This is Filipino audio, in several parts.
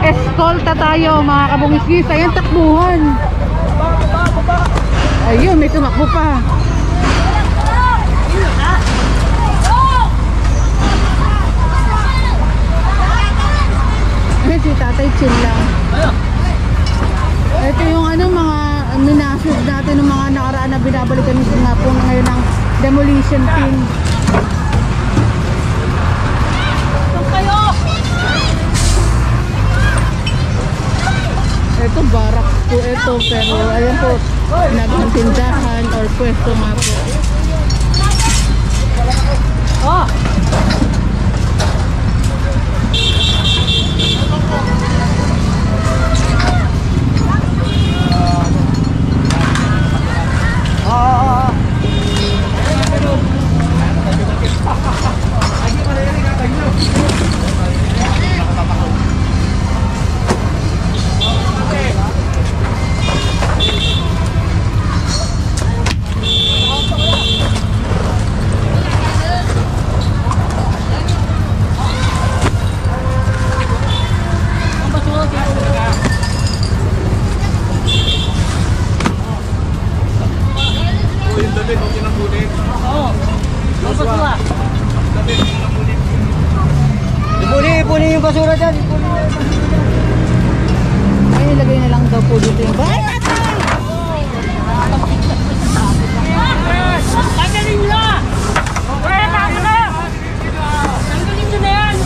Eskolta tayo mga kabungis. Ayan, takbuhan. Ayun, may tumakbo pa. Ayun, si tatay chill lang. Ito yung ano, mga minasage natin ng mga nakaraan na binabalikan nga po ngayon ng demolition team. Ito barak po ito, pero ayan po, nagtindahan or pwesto nga po. Oh! Ipuni yung basura dyan. Ay, ilagay na lang daw po dito yung bahay. Tanggalin nyo na! Kaya tama na! Tanggalin nyo na yan!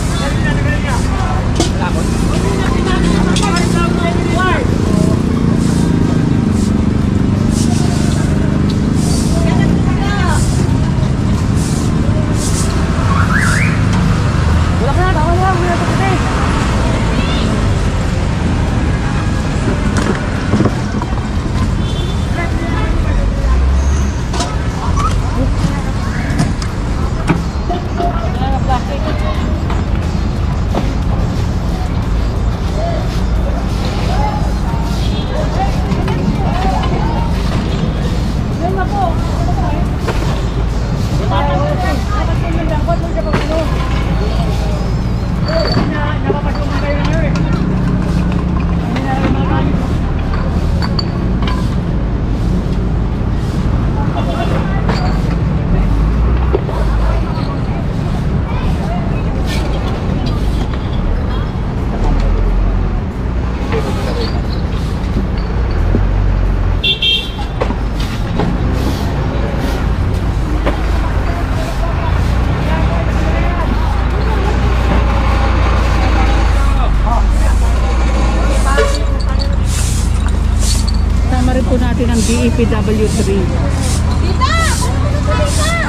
Natin ang DEPW3. Tita!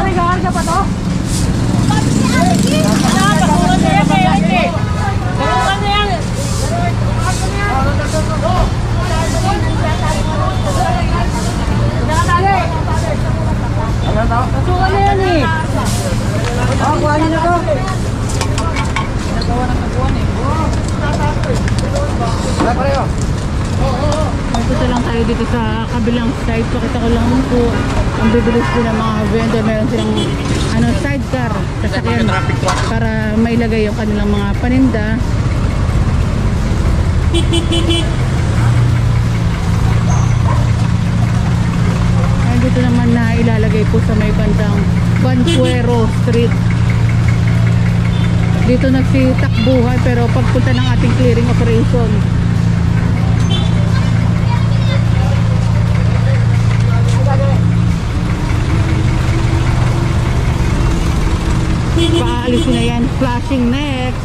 Ay, gaharga pa to? Basuran na yan, eh. Basuran na yan. Basuran na yan, eh. Kuhanin na to. Nagawa ng kaguan, eh. Wala pareho. Punta lang tayo dito sa kabilang side. Pakita ko lang po ang bibilis din ng mga vendor. Meron silang sidecar sasakyan para mailagay yung kanilang mga paninda. Ay, dito naman na ilalagay po sa may bandang Bancuero Street. Dito nagsitakbuhan pero pagpunta ng ating clearing operation. Paalisin na yan, flashing next.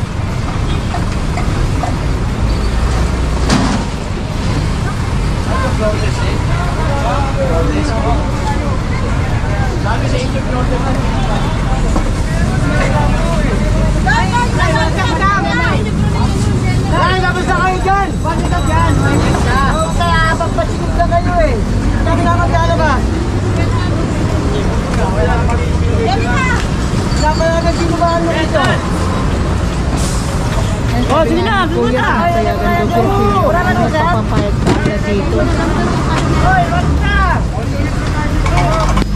Sabi sa inyo, dapat sa kayo dyan! Bakit ka dyan? Kaya pagpasigod na kayo eh. Sabi na maglalabas. Dapat na nagsinubahan mo dito. Oh, sige na, pumunta. Kaya ganito po papapayag na dito. Hoy, basta!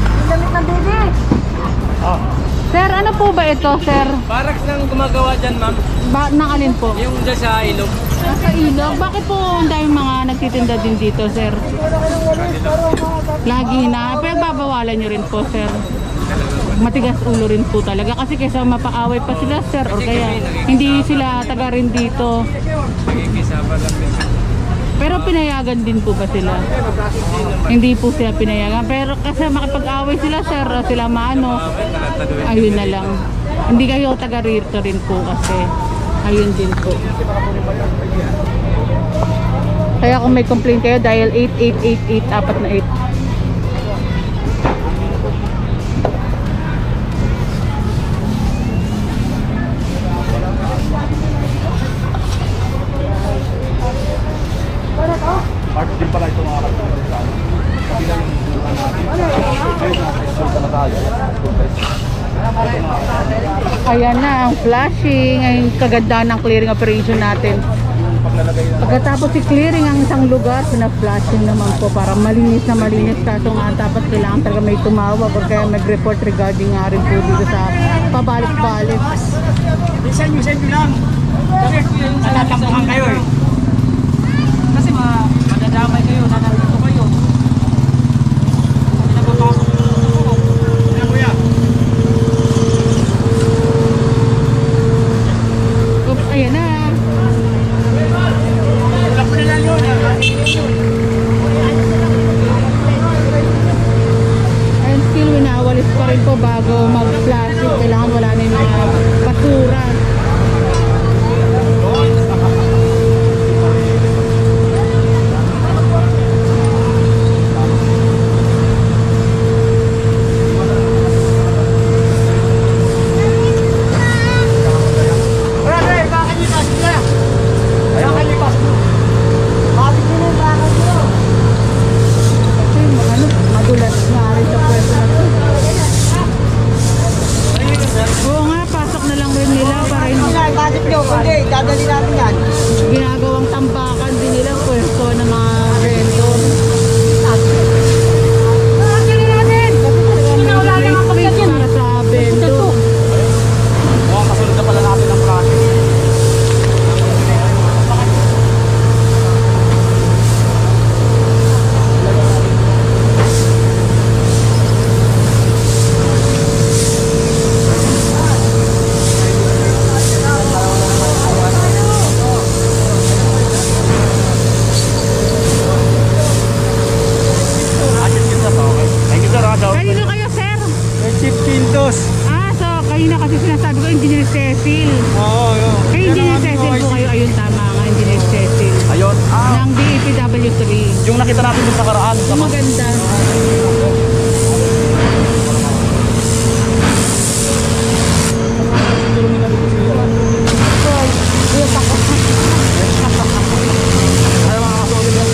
Ang damit ng baby! Sir, Ano po ba ito, sir? Barracks nang gumagawa dyan, ma'am. Nang alin po? Yung dyan sa ilog. Sa ilog? Bakit po ang daming mga nagtitinda din dito, sir? Lagi na. Pero babawalan nyo rin po, sir. Matigas ulo rin po talaga. Kasi kaysa mapaaway pa sila, sir. Or kaya hindi sila taga rin dito. Nagkikisama lang din. Pero pinayagan din po ba sila? Hindi po sila pinayagan. Pero kasi makipag-away sila, sir. O sila maano. Ayun na lang. Hindi kayo taga rito rin po kasi. Ayun din po. Kaya kung may complaint kayo, dial 8888 apat na 8. Part din pala ito mga kapitalisano. Kabilang Ayan na ang flashing, ang kagandaan ng clearing operation natin. Pagkatapos i-clearing ang isang lugar, pina-flashing naman po para malinis na malinis. Kaso nga dapat kailangan talaga may tumawag o kaya mag-report regarding nga rin po dito sa pabalik-balik. Minsan yung send lang. Kasi natatampuhan kayo eh. Kasi madadamay kayo, nanandito kayo. Pinapapasok yung tulog. Kaya kuya. Oops, ayan na. Wala ko na lang yun. And still winawalis pa rin po bago mag-plastic. Kailangan wala na yung mga basura. Kasi madulas na rin sa pwesto na to. Oo nga, pasok na lang rin nila para hindi Bakit nyo? Hindi, dadali natin yan. ginagawang tampakan din nila pwesto ng mga vendor. Wala na mga pagkakyan para sa vendor. Mukhang kasunod na pala natin ang project. Thank you, sir. Kanino kayo, sir? Chief Pintos. So kanina kasi sinasabi ko, Engineer Cecil. Oo, yun. Kay Engineer Cecil po kayo, ayun tama nga, Engineer Cecil. Ayun. Ng DEPW3. Yung nakita natin dun sa karaan. Yung maganda. Ay, mga kasunod yan.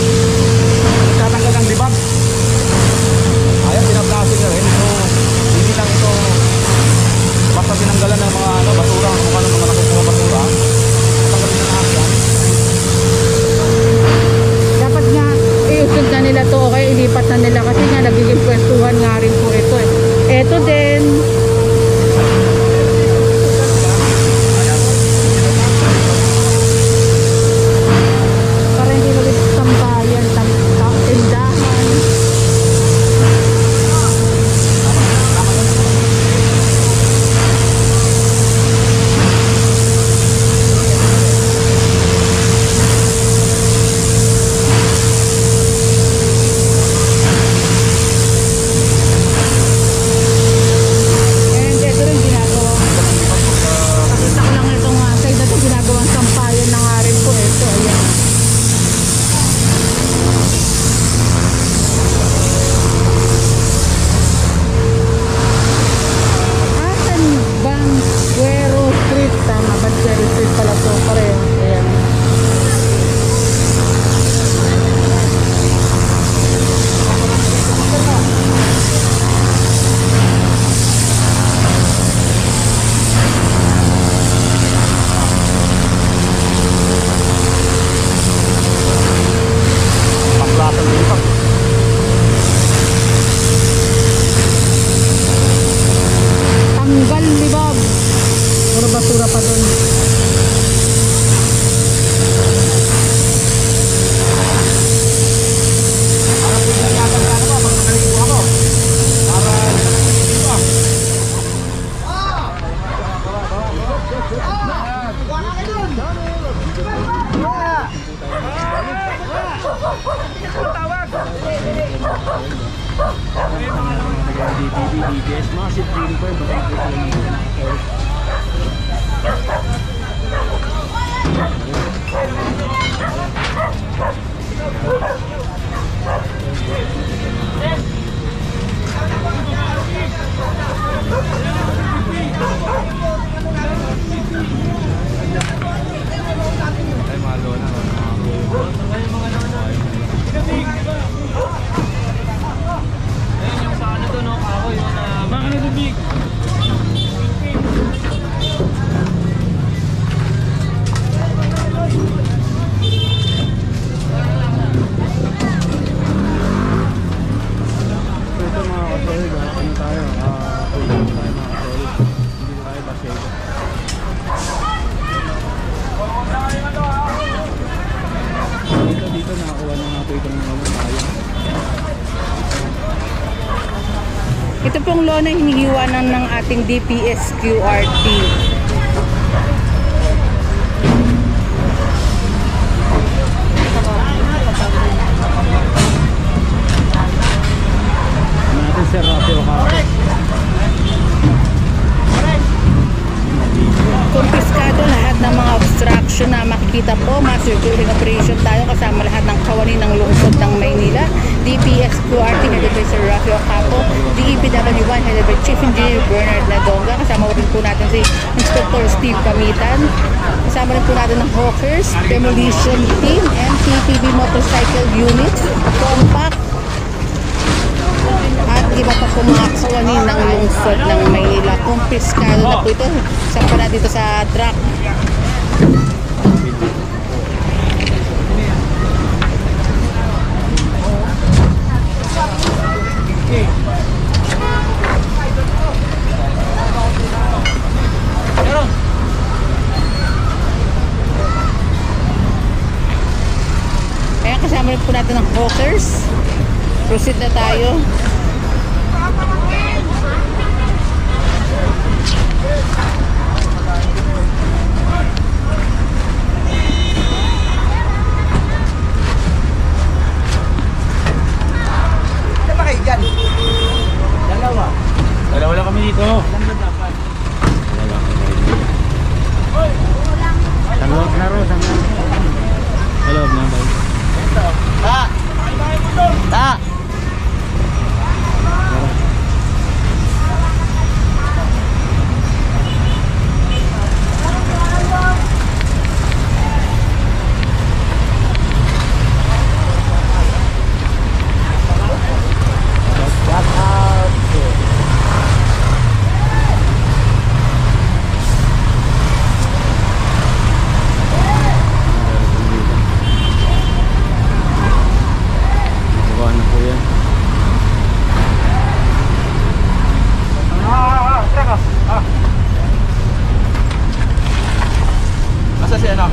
Nagtatanggal ng dibag. Ayan, pinaplastic na rin. So, hindi lang ito basta tinanggalan ng mga basura, kung ano mga nakukuha basura. Tanggalin na lahat yan. Dapat nga, iusog na nila to o kaya ilipat na nila kasi nga nagiging pwestuhan nga rin po ito eh. Ito din. Para hindi ulit tambayan, tindahan. And ito rin ginagawa. Nakita ko lang itong side na ito ginagawang sampayan na nga rin po ito. Ayan. Asan Banquero Street? Tama, Banquero Street pala ito. Pareho. Ayan. Panglasan ng dibag. Tanggal, di ba? Ay, mga lona. Ayun yung sa ano doon, no? Ako yun na... Baka na big. So ito mga kasolid, ano tayo? Ulam tayo mga kasolid. Hindi na tayo basego. Dito nakakuha na nga po itong mga tayo. Ito pong lona hinihiwa ng ating DPS QRT. Natin Sir Rafi Ocampo. Kumpiskado lahat ng mga obstruction na makikita po. Circulating operation tayo kasama lahat ng kawani ng lungsod ng Maynila. DPS QRT headed by Sir Rafi Ocampo. DEPW1 headed by Chief Engineer Bernard Nadonga. Kasama rin po natin si Inspector Steve Kamitan. Kasama rin po natin ng Hawkers, Demolition Team, MTTB Motorcycle Unit, Compact, at iba pa po mga kawani ng lungsod ng Maynila. Kumpiskado na po ito. Sampa na dito sa truck. Ayan, kasama rin po natin ng Hawkers. Proceed na tayo. Saan ba kayo dyan? Dalawa. Dalawa lang kami dito. Ilan ba dapat? Sa loob na ro, sa loob na ba? Ta! Ta! Bukuhan na po yan. Teka. Asa si ano?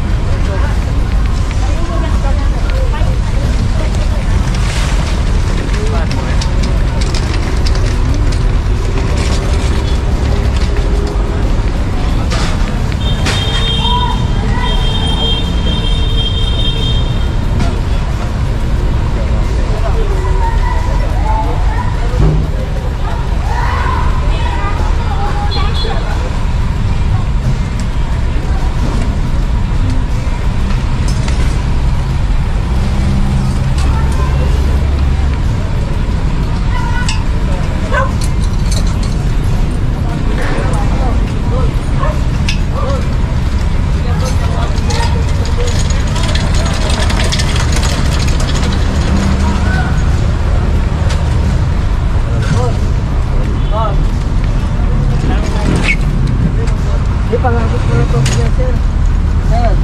Di pangabot mo na ito siya, sir. Sir.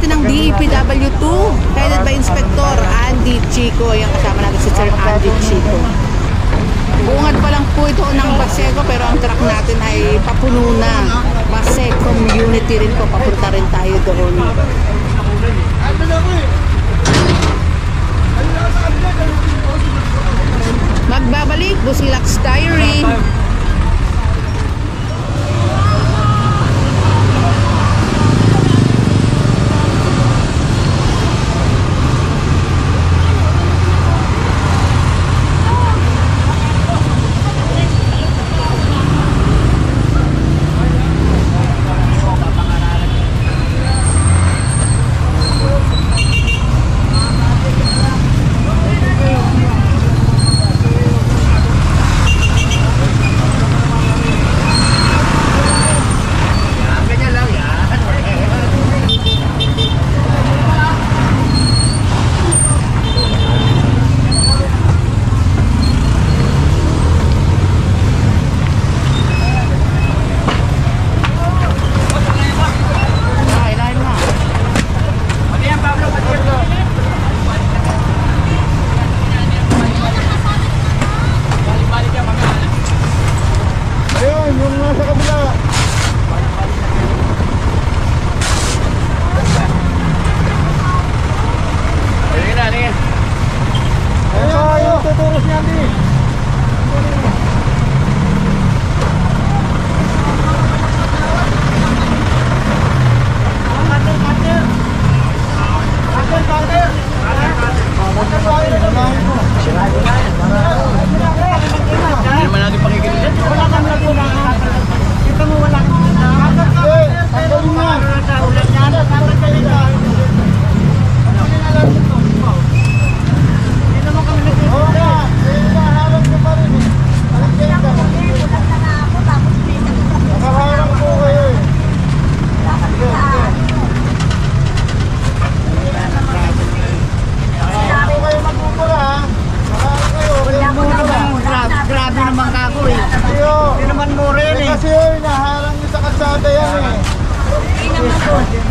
natin ang DEPW2 headed by Inspector Andy Chico. Ayan, kasama natin si Sir Andy Chico. Bungad pa lang po ito ng Baseco pero ang truck natin ay papuno na. Baseco community rin po, papunta rin tayo doon. Magbabalik, Busilak's Diary.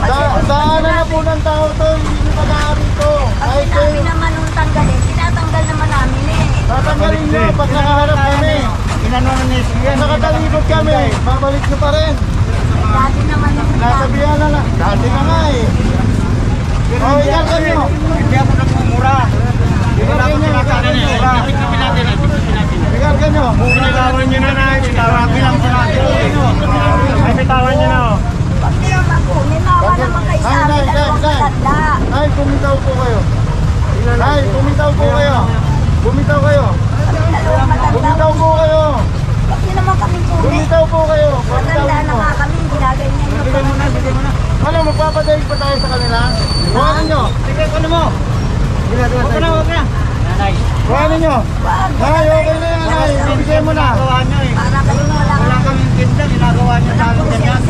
Daanan na po ng tao to, hindi pa namin to. Pag sinabi naman nung tanggalin, tinatanggal naman namin eh. Tatanggalin nyo pag nakaharap kami. Nakatalibot kami, babalik nyo pa rin. Dati naman yung Nasabihan na lang. Dati na nga eh. O, ikalkan nyo. Hindi ako nagmumura. Ikalkan nyo. Ikalkan nyo. Binitawan nyo na na. Binitawan lang sa natin. Ay, bitawan nyo na. Pag naman po, nimawa naman kayo sa amin, dalawang matanda. Ay, bumitaw po kayo. Ay, bumitaw po kayo. Bumitaw kayo. Dalawang matanda. Bumitaw po kayo. Pag di naman kami po, Bumitaw po kayo. matanda Bumitaw na nyo. nga kami, ginaganyan nyo pa naman. Ano, magpapadaig pa tayo sa kanila? Kuhanin nyo. Sige, ano mo? Huwag na, huwag na. Nanay. Kuhanin nyo. Wag, Ay, okay na yan. Ay, bibigay mo na. Ginagawa nyo eh. para kayo Wala wala. kaming tinda, ginagawa nyo sa amin ganyan.